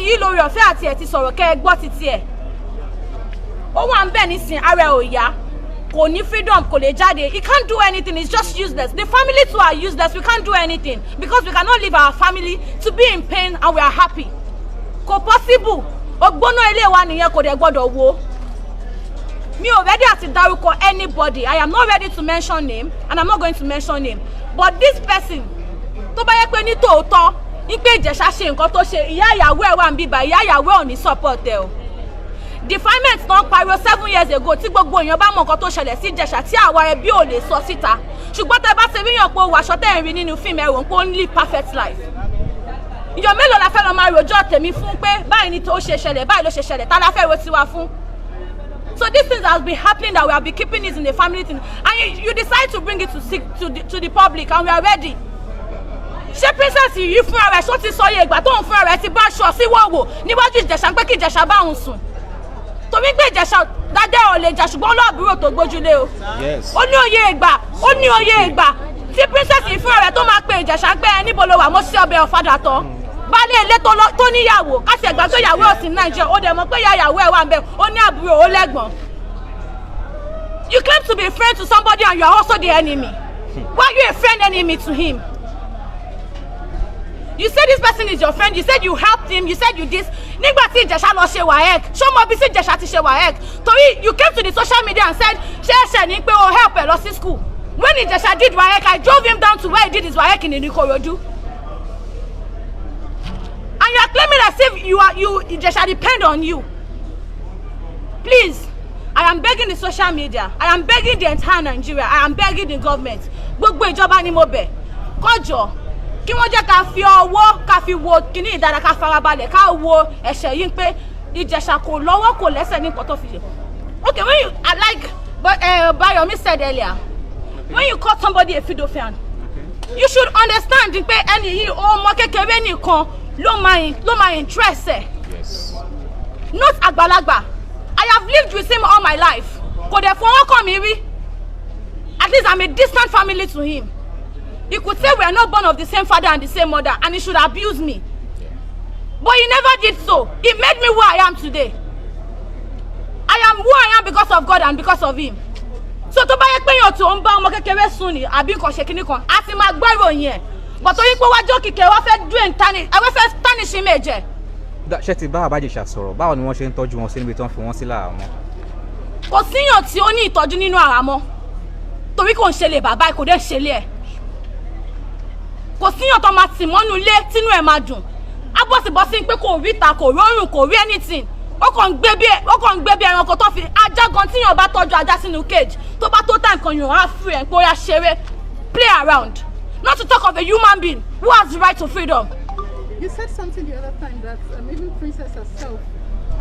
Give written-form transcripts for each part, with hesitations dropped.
yìí lórí ọ̀fẹ́ àti ẹ̀ ti sọ̀rọ̀ kẹ́ ẹ gbọ́ títí ẹ̀ ó wà ń bẹ̀ nísìn ara ẹ̀ ò yá kò ní freedom kò lè jáde he can't do anything it's just useless the family too are useless we can't do anything because we cannot leave our family to be in pain and we are happy kò possible ògbóná ilé wa nìyẹn kò dẹ̀ gbọ́dọ̀ wo mi ò ready àti dárúkọ anybody I am not ready to mention name and I'm not going to mention name but this person tó bá yẹ pé ní tòótọ́ ní pé Ìjẹ̀ṣà ṣe nǹkan tó ṣe ìyá ìyàwó ẹ̀ wà ń bíbá ìyá ìyàwó ẹ̀ ò ní support ẹ̀ o defilement náà pariwo 7 years ago tí gbogbo èèyàn bá mọ nǹkan tó ṣẹlẹ̀ sí Ìjẹ̀ṣà tí àwa ẹbí ò lè sọ síta ṣùgbọ́n tẹ́ bá ṣe ríyàn pé wàṣọ tẹ́ ẹ̀ ń rí nínú fíìmù ẹ̀rọ pé ó ń live perfect life ìyọ̀ mélòó la fẹ́ lọ máa rojọ́ tèmi fún pé báyìí ni tó ṣe ṣẹlẹ̀ báyìí ló ṣe ṣẹlẹ̀ tá la fẹ́ ro tiwa fún so these things has been happening that we have been keeping it in the family thing and you decide to bring it to the public and we are ready ṣé princess yìí fún ara ẹ̀ ṣó ti sọ iye ìgbà tóun fún ara ẹ̀ ti bá aṣọ sí wọ́wọ́ níwájú Ìjẹ̀ṣà pé kí Ìjẹ̀ṣà bá òun sùn torí pé Ìjẹ̀ṣà dáadáa ò lè jà ṣùgbọ́n olóàbúrò tó gbójúlé o ó ní òye ìgbà tí princess yìí fún ara ẹ̀ tó máa pe Ìjẹ̀ṣà pé ẹ níbo ló wà mo sí ọbẹ̀ ọ̀fadà tán baálé ilé tó níyàwó káṣí ẹ̀gbá tó yàwó òsì Nàìjíríà ó dẹ̀ mọ̀ pé yàwó ẹ̀ wà ń bẹ̀ ó ní àbúrò ó lẹ́gbọ̀n. You claim to be a friend to somebody and you are also the enemy. Why are you a friend enemy to him? You said this person is your friend. You said you helped him. You said you this. Nígbà tí Ìjẹ̀ṣà lọ ṣe WAEC, ṣó mọ bí sí Ìjẹ̀ṣà ti ṣe WAEC. Torí you came to the social media and said ṣé ẹ̀ṣẹ̀ ni pé o help ẹ lọ sí school. When Ìjẹ̀ṣà did WAEC, I drove him down to where he did his WAEC in Ikorodu. And you are claiming as if Ìjẹ̀ṣà depend on you. Please, I am begging the social media. I am begging the entire Nigeria. I am begging the government. Gbogbo ìjọba ni mo bẹ̀. Kọjọ kí wọ́n jẹ́ ká fi ọwọ́ ká fi wo kíní ìdára ká farabalẹ̀ ká wo ẹ̀ṣẹ̀ yìí pé Ìjẹ̀ṣà kò lọ́wọ́ kò lẹ́sẹ̀ ní nǹkan tó fi ṣe. Okay, when you Bayomi said earlier, when you call somebody a pedophile, you should understand pé ẹni yìí ọmọ kékeré nìkan ló máa interest ẹ̀. Yes. Not àgbàlagbà. I have lived with him all my life. Kò dẹ̀ fọwọ́ kàn mí rí. At least I'm a distant family to him. He could say we are not born of the same father and the same mother and he should abuse me. Yeah. But he never did so. He made me who I am today. I am who I am because of God and because of him. So tó bá yẹ pé yàn tó ń bá ọmọ kékeré sùn ni àbí nǹkan ṣe kíní kan a ti máa gbọ́ ìròyìn ẹ̀. But torí pé wájú kíkẹ́ wọ́n fẹ́ dún ẹ̀wọ́n fẹ́ tarnish image ẹ̀. Ṣé ti bá Ìjẹ̀ṣà sọ̀rọ̀ báwo ni wọ́n ṣe ń tọ́jú wọn sí níbi tí wọ́n fi wọ́n sí láàmú? Kò síyàn tí ó ní ìtọ́jú nínú àhámọ́ torí kò ń ṣe lè bàbá ẹ̀ kò dé ṣe lé ẹ̀. Kò síyàn tó máa tì mọ́nú ilé tínú ẹ̀ máa dùn abọ́sibọ́sí pé kò rí ta kò rọrùn kò rí anything ó kàn ń gbé bí ẹranko tó fi ajá gan tíyàn bá tọ́jú ajá sínú cage tó bá tó time kan yàn á free ẹ̀ pé ó yá ṣeré play around not to talk of a human being who has the right to freedom. You said something the other time that even Princess herself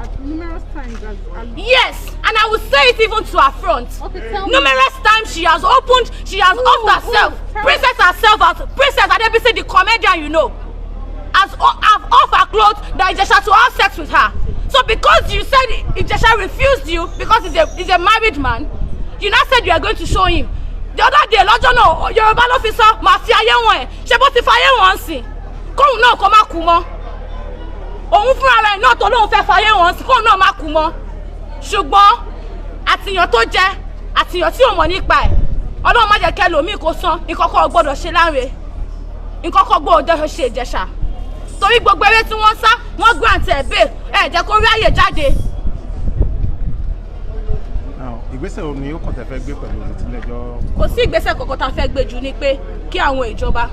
at numerous times has... Yes, and I will say it even to her front. Okay, tell numerous times she has opened, she has off herself. Princess herself, as Princess Adebisi, the comedian, you know, has off her clothes that Ìjẹ̀ṣà to have sex with her. So because you said Ìjẹ̀ṣà refused you because he's a married man, you now said you are going to show him. The other day, lọ́jọ́ náà, Yorùbá ló fi sọ, màá fi ayé wọn ẹ̀, ṣe bó ti fa ayé wọn sí. Kóhun náà kó má kú mọ́. Òun fún ara ẹ̀ náà tó lóun fẹ́ fayé wọn sí kóhun náà má kú mọ́. Ṣùgbọ́n àtìyàn tó jẹ́ àtìyàn tí ò mọ̀ nípa ẹ̀ Ọlọ́run má jẹ́ kẹ́ lòmíì kó sán ìkọ̀kọ̀ gbọ́dọ̀ ṣe láre ìkọ̀kọ̀ gbọ́dọ̀ ṣe Ìjẹ̀ṣà torí gbogbo eré tí wọ́n sá wọ́n grant ẹ̀ bẹ́ẹ̀ ẹ̀ jẹ́ kó rí àyè jáde. Ìgbésẹ̀ wo ni ó kàn tẹ́ fẹ́ gbé pẹ̀lú ìtìlẹ́jọ́? Kò sí ìgbésẹ̀ kankan tá a fẹ́ gbé jù ni pé kí àwọn ìjọba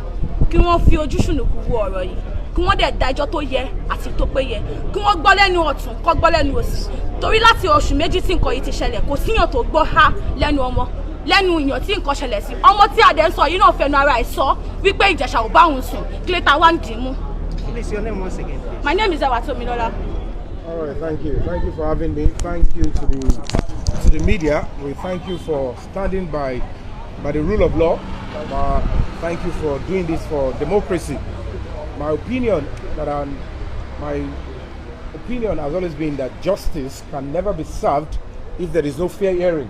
kí wọ́n fi ojú ṣùnùkù wo ọ̀rọ̀ yìí kí wọ́n dẹ̀ dá ẹjọ́ tó yẹ àti tó péye kí wọ́n gbọ́ lẹ́nu ọ̀tún kọ́ gbọ́ lẹ́nu òsì torí láti oṣù méjì tí nǹkan yìí ti ṣẹlẹ̀ kò síyàn tó gbọ́ ha lẹ́nu ọmọ lẹ́nu ìyàn tí nǹkan ṣẹlẹ̀ sí ọmọ tí adé ń sọ yìí náà fẹnu ara ẹ̀ sọ wípé Ìjẹ̀ṣà ò bá òun sùn kílẹ̀tà wá ń dì í mú. Please, your name once again, please. My name is Ewatomilola. All right, thank you for having me. Thank you to the media. We thank you for standing by the rule of law. Thank you for doing this for democracy. My opinion has always been that justice can never be served if there is no fair hearing.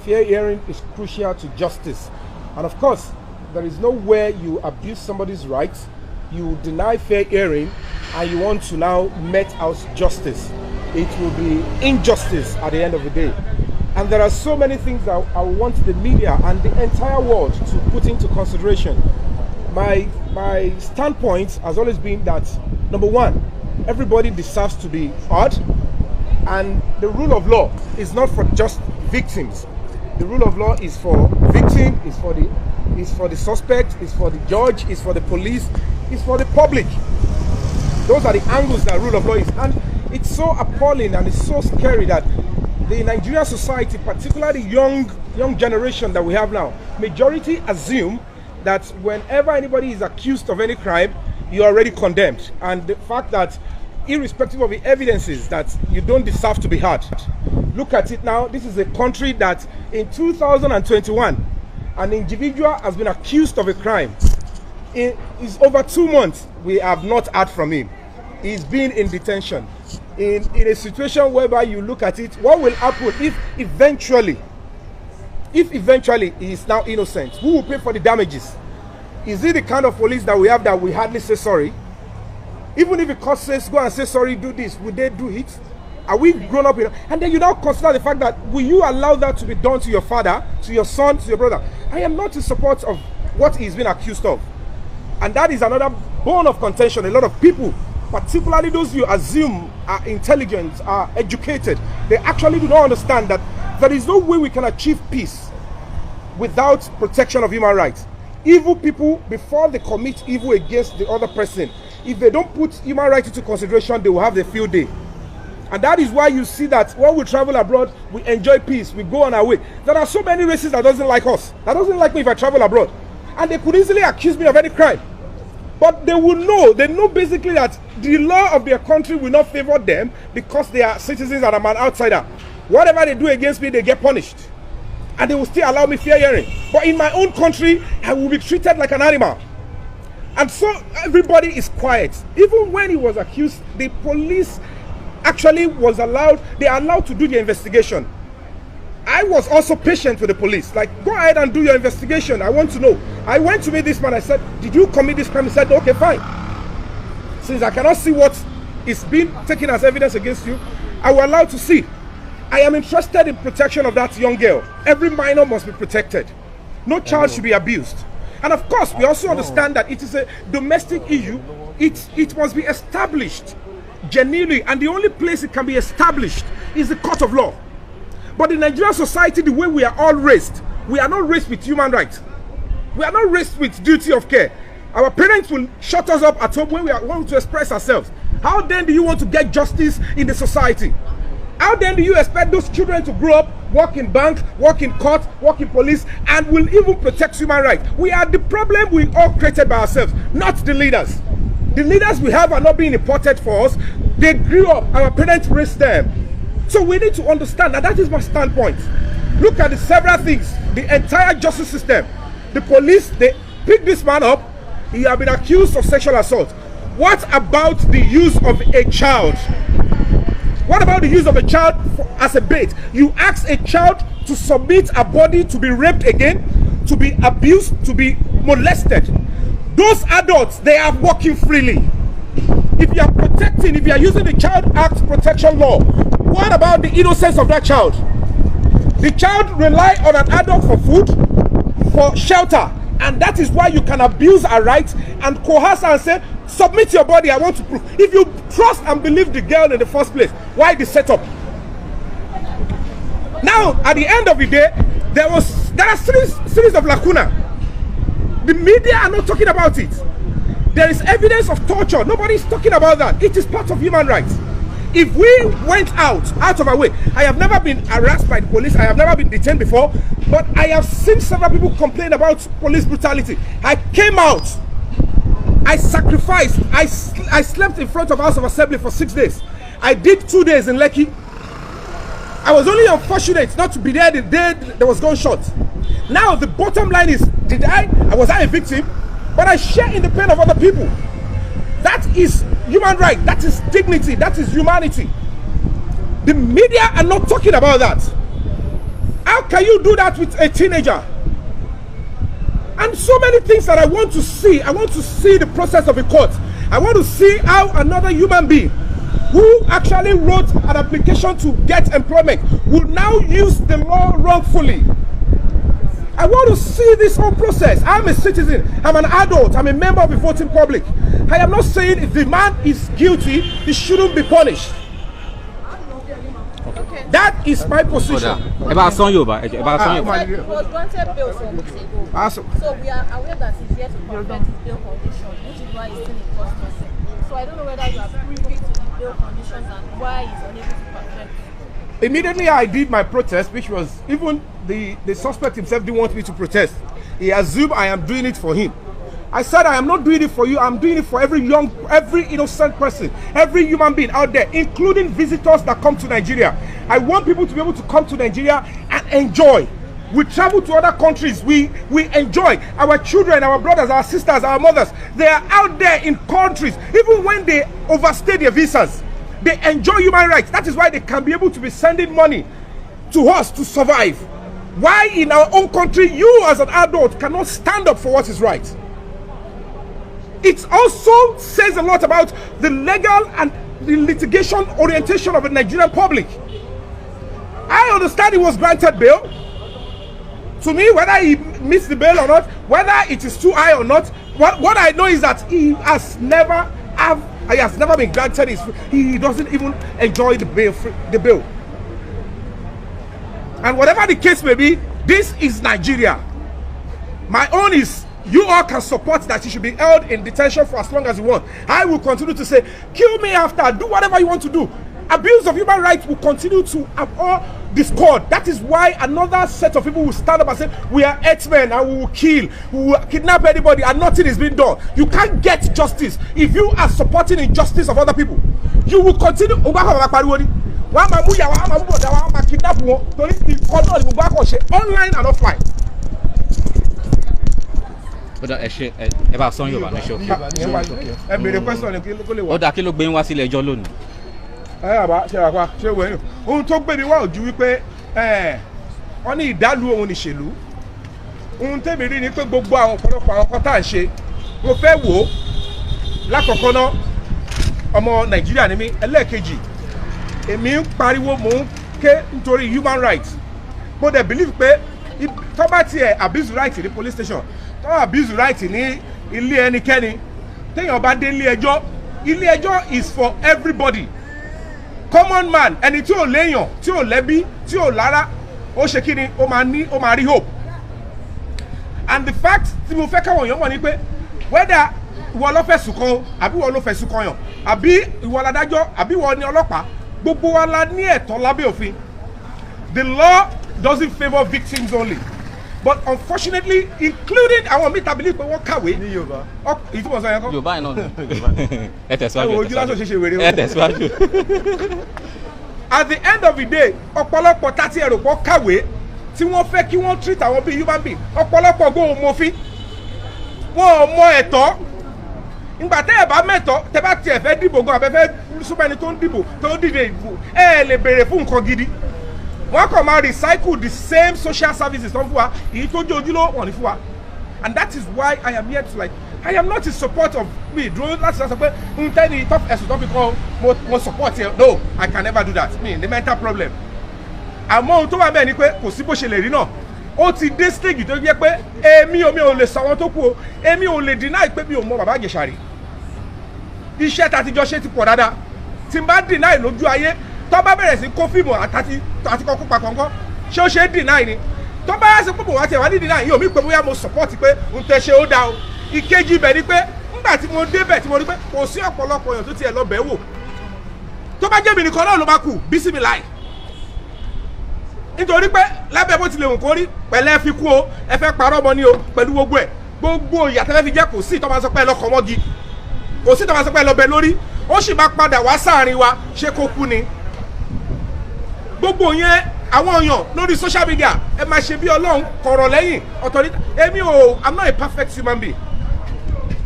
Fair hearing is crucial to justice. And of course, there is no way you abuse somebody's rights, you deny fair hearing, and you want to now mete out justice, it will be injustice at the end of the day. And there are so many things that I want the media and the entire world to put into consideration. My standpoint has always been that, number one, everybody deserves to be heard, and the rule of law is not for just victims. The rule of law is for victim, is for the suspect, is for the judge, is for the police, is for the public. Those are the angles that rule of law is. And it's so appalling and it's so scary that the Nigerian society, particularly young generation that we have now, majority assume that whenever anybody is accused of any crime, you're already condemned. And the fact that irrespective of the evidences, that you don't deserve to be heard. Look at it now. This is a country that in 2021, an individual has been accused of a crime. It is over 2 months we have not heard from him. He's been in detention. In a situation whereby you look at it, what will happen if eventually he is now innocent? Who will pay for the damages? Is it the kind of police that we have that we hardly say sorry? Even if the court says go and say sorry, do this, would they do it? Are we grown up enough? And then you now consider the fact that will you allow that to be done to your father, to your son, to your brother? I am not in support of what he's been accused of. And that is another bone of contention. A lot of people, particularly those you assume are intelligent, are educated, they actually do not understand that there is no way we can achieve peace without protection of human rights. Evil people, before they commit evil against the other person, if they don't put human rights into consideration, they will have their field day. And that is why you see that when we travel abroad, we enjoy peace, we go on our way. There are so many races that doesn't like us, that doesn't like me if I travel abroad. And they could easily accuse me of any crime. But they know basically that the law of their country will not favor them because they are citizens and I'm an outsider. Whatever they do against me, they get punished. And they will still allow me fair hearing. But in my own country, I will be treated like an animal. And so everybody is quiet. Even when he was accused, the police actually they are allowed to do the investigation. I was also patient with the police. Like, go ahead and do your investigation. I want to know. I went to meet this man. I said, did you commit this crime? He said, okay, fine. Since I cannot see what is being taken as evidence against you, I will allow to see. I am interested in protection of that young girl. Every minor must be protected. No child should be abused. And of course, we also understand that it is a domestic issue. It must be established genuinely. And the only place it can be established is the court of law. But in Nigerian society, the way we are all raised, we are not raised with human rights. We are not raised with duty of care. Our parents will shut us up at home when we want to express ourselves. How then do you want to get justice in the society? How then do you expect those children to grow up, work in bank, work in court, work in police, and will even protect human rights? We are the problem we all created by ourselves, not the leaders. The leaders we have are not being imported for us. They grew up, our parents raised them. So we need to understand, and that is my standpoint. Look at the several things, the entire justice system. The police, they pick this man up, he has been accused of sexual assault. What about the use of a child? What about the use of a child as a bait? You ask a child to submit a body to be raped again, to be abused, to be molested. Those adults, they are walking freely. If you are protecting, if you are using the Child Act protection law, what about the innocence of that child? The child relies on an adult for food, for shelter, and that is why you can abuse a right and coerce her and say, submit your body, I want to prove. If you trust and believe the girl in the first place, why the setup? Now, at the end of the day, there are series of lacuna. The media are not talking about it. There is evidence of torture. Nobody is talking about that. It is part of human rights. If we went out of our way, I have never been harassed by the police, I have never been detained before, but I have seen several people complain about police brutality. I came out, I sacrificed, I slept in front of House of Assembly for 6 days. I did 2 days in Lekki. I was only unfortunate not to be there the day there was gunshot. Now the bottom line is, was I a victim? But I share in the pain of other people. That is human right, that is dignity, that is humanity. The media are not talking about that. How can you do that with a teenager? And so many things that I want to see. I want to see the process of a court. I want to see how another human being who actually wrote an application to get employment will now use the law wrongfully. I want to see this whole process. I'm a citizen. I'm an adult. I'm a member of the voting public. I am not saying if the man is guilty, he shouldn't be punished. Okay. That is my position. Ẹ bá sọ Yorùbá. He was granted bail some weeks ago. So we are aware that he's yet to perfect his bail condition, which is why he's still in custody. So I don't know whether you are privy to the bail conditions and why he's unable to perfect. Immediately I did my protest, which was even the suspect himself didn't want me to protest. He assumed I am doing it for him. I said I am not doing it for you, I'm doing it for every innocent person, every human being out there, including visitors that come to Nigeria. I want people to be able to come to Nigeria and enjoy. We travel to other countries, we enjoy. Our children, our brothers, our sisters, our mothers, they are out there in countries, even when they overstay their visas. They enjoy human rights. That is why they can be able to be sending money to us to survive. Why in our own country, you as an adult cannot stand up for what is right? It also says a lot about the legal and the litigation orientation of the Nigerian public. I understand he was granted bail. To me, whether he missed the bail or not, whether it is too high or not, what I know is that he has never been granted he doesn't even enjoy the bail. And whatever the case may be, this is Nigeria. My own is, you all can support that he should be held in detention for as long as you want. I will continue to say, kill me after, do whatever you want to do. Abuse of human rights will continue to abhor discord. That is why another set of people will stand up and say, we are herdsmen and we will kill, we will kidnap anybody and nothing is being done. You can't get justice if you are supporting injustice of other people. You will continue. Online and offline. Ẹ bá sọ Yorùbá ní ṣókí. Ẹ bèrè question ni kó lè wá. Ó dà kí ló gbé yín wá sílé ẹjọ́ lónìí. Àbá ṣe àpá ṣe wẹ̀ ní ohun tó gbé mi wá ojú wípé wọ́n ní ìdálù òun níṣèlú. Ohun tèmi rí ni pé gbogbo àwọn ọ̀pọ̀lọpọ̀ àwọn kan tá à ń ṣe mo fẹ́ wò ó lákọ̀ọ́kọ́ náà ọmọ Nàìjíríà ni mí. Ẹlẹ́ẹ̀kejì èmi ń pariwo mò ń ké nítorí human rights. Mo dẹ̀ believe pé tó bá tiẹ̀ abuse right ní police station, tó abuse right ní ilé ẹnikẹ́ni, téèyàn bá dé ilé ẹjọ́ is for everybody. Common man, ẹni tí ò léèyàn, tí ò lẹ́bí, tí ò lára, ó ṣe kí ni ó máa rí hope. And the fact tí mo fẹ́ káwọn èèyàn mọ̀ ni pé whether ìwọ ló fẹ̀sùn kàn àbí ìwọ ló fẹ̀sùn kàn yàn àbí ìwọ ládájọ́ àbí ìwọ ni ọlọ́pàá, gbogbo wa la ní ẹ̀tọ́ lábẹ́ òfin. The law doesn't favour victims only. But unfortunately, including àwọn míì tàbí pé wọ́n kàwé ní Yorùbá. Ìtumọ̀ sọ yẹn kọ́. Yorùbá iná ẹ tẹ̀síwájú. Ẹ tẹ̀síwájú. At the end of the day, ọ̀pọ̀lọpọ̀ tàti ẹ̀rọ pọ̀ kàwé tí wọ́n fẹ́ kí wọ́n treat àwọn bíi human being. Ọ̀pọ̀lọpọ̀ gbọ́ òmòfin. Wọ́n ò mọ ẹ̀tọ́. Ìgbà tẹ́ ẹ̀ bá mẹ́tọ́, tẹ́ bá tiẹ̀ fẹ́ dìbò gan abẹ́fẹ́ súnmọ́ ẹni tó ń dìbò tó ń dìde ìbò, ẹ lè béèrè fún nǹkan gidi. Wọ́n kàn máa recycle the same social services tó ń fún wa, èyí tó jẹ́ ojúlówó wọ̀n ní fún wa. And that is why I am here to I am not in support of me dúró láti sọ pé n tẹ́ni ẹ̀sùn tó fi kọ́ mo support ẹ. No, I can never do that. Me, the mental problem. Àmọ́ ohun tó wà bẹ́ẹ̀ ni pé kò sí bó ṣe lè rí náà. Ó ti dé stage tó jẹ́ pé èmi ò lè sọ wọn tó kú o. Èmi ò lè deny pé mi ò mọ bàbá Ìjẹ̀ṣà rí. Iṣẹ́ ta ti jọ ṣe ti pọ̀ dáadáa. Tí n bá deny lójú ayé, tó bá bẹ̀rẹ̀ sí kó fíìmù àti kọ́kọ́ pa kọ̀ọ̀kan, ṣé ó ṣe é deny ni? Tó bá yá sí púpọ̀ wá tiẹ̀ wá ní deny, yóò mí pé bóyá mo support pé n tẹ́ ṣe ó dá o. Ìkejì ibẹ̀ ni pé nígbà tí mo débẹ̀ tí mo rí pé kò sí ọ̀pọ̀lọpọ̀ èèyàn tó tiẹ̀ lọ bẹ̀ wò. Tó bá jẹ́ mi nìkan náà ló bá kù, bísí mi láì. Nítorí pé lábẹ́ bó tilẹ̀ wù kó rí pẹ̀lẹ́ fi kú o, ẹ fẹ́ parọ́ mọ́ ni o pẹ̀lú gbogbo ẹ̀. Gbogbo ìyàtọ̀ fi jẹ́ kò sí ìtọ́ máa sọ pé ẹ lọ kọ̀ mọ́gi. Kò sí ìtọ́ máa sọ pé ẹ lọ bẹ lórí. Ó sì máa padà wá sáàrin wa, ṣé kó kú ni? Gbogbo yẹn àwọn èèyàn lórí social media ẹ máa ṣe bí Ọlọ́run kọ̀rọ̀ lẹ́yìn ọ̀tọ̀ ní I'm not a perfect human being,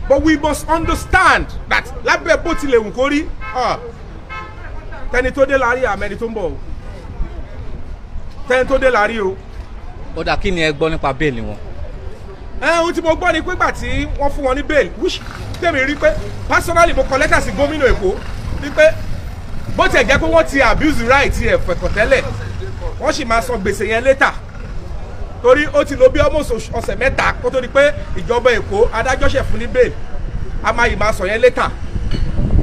but we must understand that lábẹ́ bó tilẹ̀ wù kó rí tẹni tó dé láàrí àmẹ́ni tó ń bọ̀ o tẹni tó dé láàrí o. Ó dà kí ni ẹ gbọ́ nípa bẹ́ẹ̀lì wọn? Ohun tí mo gbọ́ ni pé gbà tí wọ́n fún wọn ní bẹ́ẹ̀lì tèmi rí pé personally mo kọ lẹ́tà sí gómìnà Èkó wípé bó tiẹ̀ jẹ́ pé wọ́n ti abuse right ẹ̀ fẹ̀kọ̀ tẹ́lẹ̀ wọ́n sì máa san gbèsè yẹn later torí ó ti lò bí almost ọ̀sẹ̀ mẹ́ta kó tó di pé ìjọba Èkó adájọ́ ṣẹ̀ fún ní bail a máa yìí máa sọ yẹn later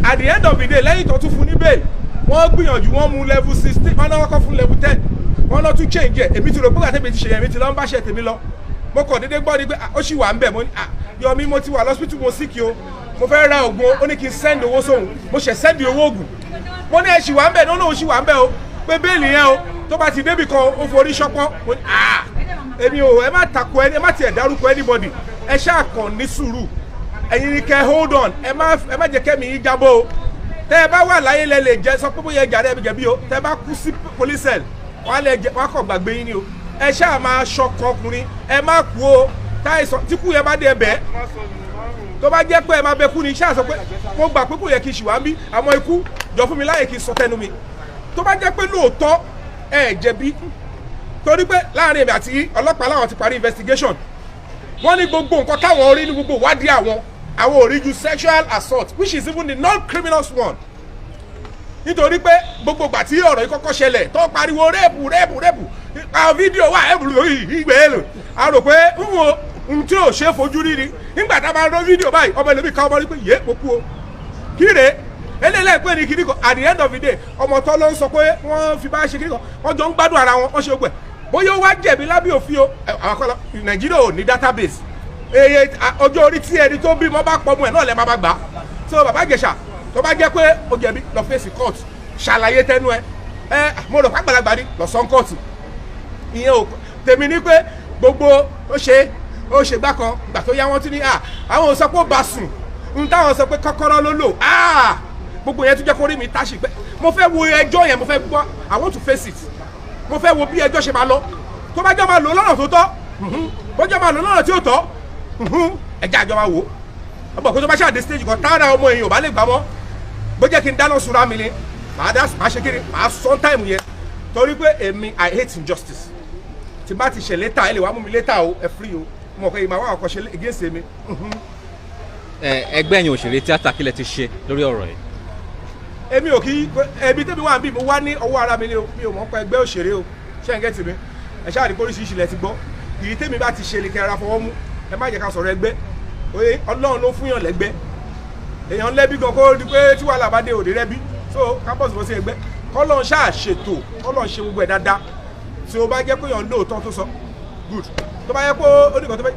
at the end of the day lẹ́yìn tó tún fún ní bail wọ́n gbìyànjú wọ́n mú level 16 wọ́n náà kọ́ fún level 10 wọ́n náà tún change ẹ̀ èmi ti rò pé àtẹ̀mí ti ṣe yẹn mi ti lọ́ ń bá ṣe tèmi lọ mo kàn déédéé gbọ́ ni pé ó sì wà ń bẹ̀ mo ní Yọ̀mí mo ti wà lọ́sítù mo sick o mo fẹ́ ra oògùn ó ní kí n send owó sóhun mo ṣẹ̀ send owó oògùn mo ní ẹ ṣì wà ń bẹ̀ ní olóhùn ṣì wà ń bẹ̀ o pé bẹ́ẹ̀lì yẹn o tó bá ti débì kan ó forí ṣọpọ́n mo ní èmi ò ẹ má takò ẹni ẹ má tiẹ̀ dárúkọ anybody ẹ ṣáà kàn ní sùúrù ẹ̀yin ni kẹ́ hold on ẹ má jẹ́ kẹ́mi yín jábọ́ o tẹ́ ẹ bá wà láyé lẹ lè jẹ sọ pé bóyá ẹjà rẹ jẹ̀bi o tẹ́ ẹ bá kú sí police cell wọ́n á kàn gbàgbé yín ni o ẹ ṣáà máa ṣọkàn ọkùnrin ẹ má kú o táìsàn tí kú yẹn bá dé ẹbẹ tó bá jẹ́ pé ẹ máa bẹ kú ni ṣáà sọ pé mo gbà pé kò yẹ kí n ṣì wá ń bí àmọ́ ikú jọ fún mi láyè kí n sọ tẹnu mi tó bá jẹ́ pé lóòótọ́ ẹ jẹ̀bi torí pé láàrin èmi àti ọlọ́pàá láwọn ti parí investigation wọ́n ní gbogbo nǹkan táwọn rí ní gbogbo ìwádìí àwọn ò rí ju sexual assault which is even the non-criminal one nítorí pé gbogbo ìgbà tí ọ̀rọ̀ yìí kọ́kọ́ ṣẹlẹ̀ tó pariwo rẹ́ẹ̀pù àwọn fídíò wà ẹ̀bùrù lórí ìgbẹ́ èlò a rò pé ohun tí ò ṣe é fojú rí ni nígbà tá a bá rọ fídíò báyìí ọmọ ẹlòmíì ká ọmọ rí pé yé mo kú o kíre eléyìí pé ní kíní kan at the end of the day ọmọ tó ló ń sọ pé wọ́n fi bá ṣe kíní kan wọ́n jọ ń gbádùn ara wọn wọ́n ṣe gbẹ̀ bóyá ó wá jẹ̀bi lábẹ́ òfin o àwọn akọ́lọ́ Nàìjíríà ò ní database eye ọjọ́ orí tí ẹni tó bímọ bá pọ̀ mọ́ ẹ̀ náà lẹ́ máa bá gbà so bàbá Ìjẹ̀ṣà tó bá jẹ́ pé ó jẹ̀bi lọ fèsì court ṣàlàyé tẹnu ẹ mo rò pàgbàlagbà ni lọ sọ́n court ìyẹn ò tèmi ní pé gbogbo ó ṣe gbá kan gbà tó yá wọn tún ní àwọn ò sọ pé ó bá sùn ń táwọn sọ pé kọ́kọ́rọ́ ló lò gbogbo yẹn tún jẹ́ kó rí mi táṣì pé mo fẹ́ wo ẹjọ́ yẹn mo fẹ́ gbọ́ I want to face it mo fẹ́ wo bí ẹjọ́ ṣe máa lọ tó bá jọ máa lò lọ́nà tó tọ́ bó jọ máa lò lọ́nà tí ó tọ́ ẹjẹ́ àjọ máa wò ó bọ̀ kó tó bá ṣàdé stage kan tára ọmọ èèyàn ò bá lè gbà mọ́ bó jẹ́ kí n dáná sunra mi ni màá ṣe kiri màá sọ táìmù yẹn torí pé èmi I hate injustice tí bá ti ṣe létà ẹ lè wá mú mi létà o ẹ free o mo mọ̀ pé ìmọ̀ àwọn àkọ́ṣe against mi. ẹgbẹ́ ẹ̀yin òṣèré tíátà kílẹ̀ ti ṣe lórí ọ̀rọ̀ yìí. èmi ò kí ẹbí tẹ́mi wà bí mo wá ní ọwọ́ ara mi ni o mi ò mọ̀ pé ẹgbẹ́ òṣèré o ṣé ń gẹ́tì mi ẹ ṣáà rí póríṣiríṣi lẹ ti gbọ́ ìyí tẹ́mi bá ti ṣe lè kẹ́ra fọwọ́ mú ẹ má jẹ́ ká sọ̀rọ̀ ẹgbẹ́ oye Ọlọ́run ló fún yàn lẹ́gbẹ́ èèyàn lẹ́bí gan kó di pé tí wàhálà bá dé òde rẹ́bí so campus lọ sí ẹgbẹ́ kọ́lọ́n ṣáà ṣètò kọ́lọ́n ṣe gbogbo ẹ̀ dáadáa tí o bá jẹ́ pé yàn lóòótọ́ tó sọ good tó bá yẹ pé ó ní kan tó bá